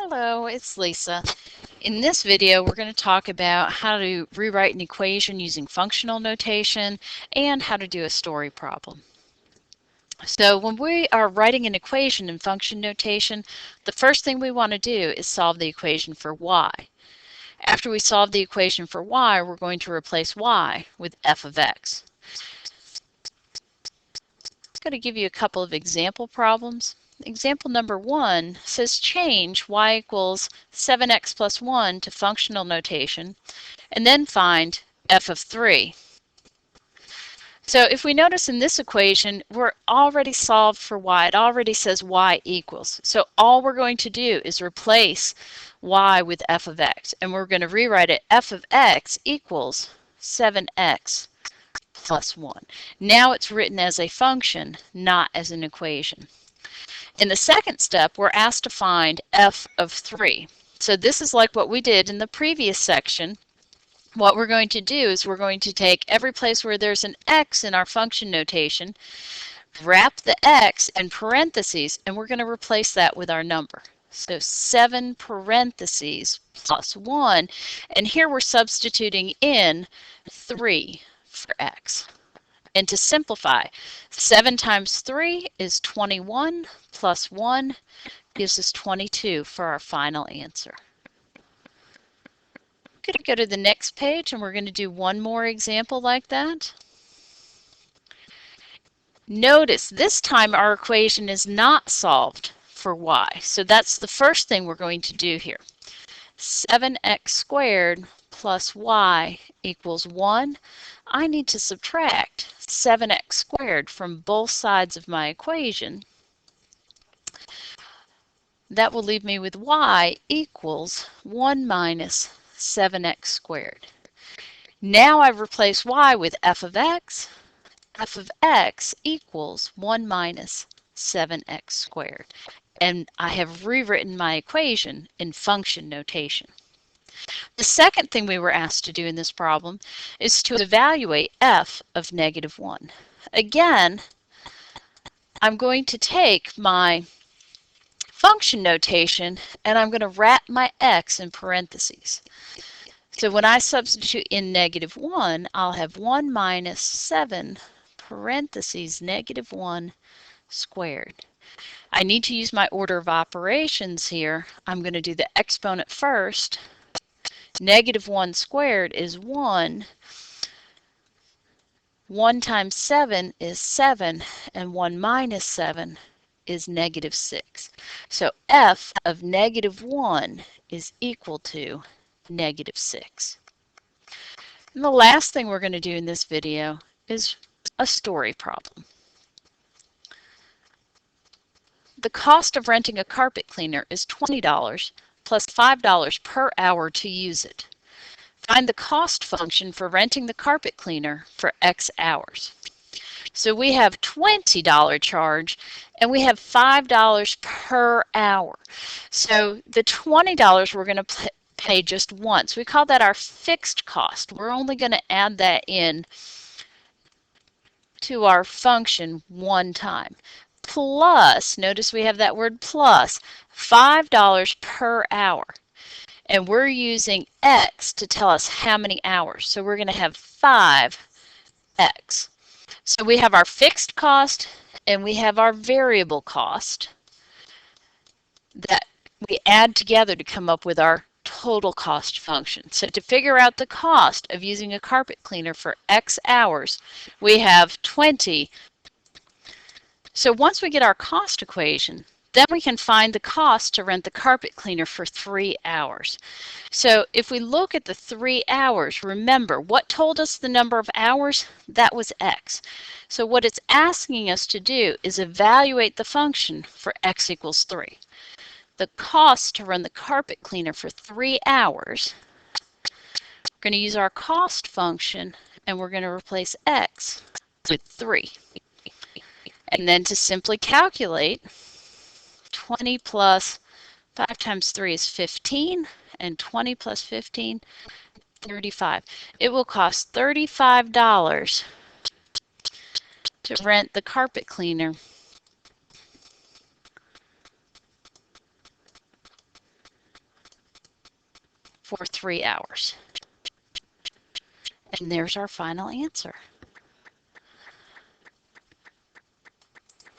Hello, it's Lisa. In this video, we're going to talk about how to rewrite an equation using functional notation and how to do a story problem. So when we are writing an equation in function notation, the first thing we want to do is solve the equation for y. After we solve the equation for y, we're going to replace y with f of x. I'm going to give you a couple of example problems. Example number 1 says change y equals 7x plus 1 to functional notation, and then find f of 3. So if we notice in this equation, we're already solved for y. It already says y equals. So all we're going to do is replace y with f of x, and we're going to rewrite it f of x equals 7x plus 1. Now it's written as a function, not as an equation. In the second step, we're asked to find f of 3. So this is like what we did in the previous section. What we're going to do is we're going to take every place where there's an x in our function notation, wrap the x in parentheses, and we're going to replace that with our number. So 7 parentheses plus 1, and here we're substituting in 3 for x. And to simplify, 7 times 3 is 21, plus 1 gives us 22 for our final answer. I'm going to go to the next page and we're going to do one more example like that. Notice this time our equation is not solved for y. So that's the first thing we're going to do here. 7x squared plus y equals 1. I need to subtract 7x squared from both sides of my equation. That will leave me with y equals 1 minus 7x squared. Now I've replaced y with f of x. F of x equals 1 minus 7x squared. And I have rewritten my equation in function notation. The second thing we were asked to do in this problem is to evaluate f of negative 1. Again, I'm going to take my function notation and I'm going to wrap my x in parentheses. So when I substitute in negative 1, I'll have 1 minus 7 parentheses negative 1 squared. I need to use my order of operations here. I'm going to do the exponent first. Negative 1 squared is 1. 1 times 7 is 7, and 1 minus 7 is negative 6. So f of negative 1 is equal to negative 6. And the last thing we're going to do in this video is a story problem. The cost of renting a carpet cleaner is $20 plus $5 per hour to use it. Find the cost function for renting the carpet cleaner for X hours. So we have $20 charge and we have $5 per hour. So the $20 we're going to pay just once. We call that our fixed cost. We're only going to add that in to our function one time. Plus, notice we have that word plus, $5 per hour. And we're using x to tell us how many hours. So we're going to have 5x. So we have our fixed cost and we have our variable cost that we add together to come up with our total cost function. So to figure out the cost of using a carpet cleaner for X hours, we have 20. So once we get our cost equation, then we can find the cost to rent the carpet cleaner for 3 hours. So if we look at the 3 hours, remember what told us the number of hours? That was x. So what it's asking us to do is evaluate the function for x equals 3. The cost to run the carpet cleaner for 3 hours, we're going to use our cost function and we're going to replace x with 3. And then to simply calculate, 20 plus 5 times 3 is 15, and 20 plus 15, 35. It will cost $35 to rent the carpet cleaner for 3 hours. And there's our final answer.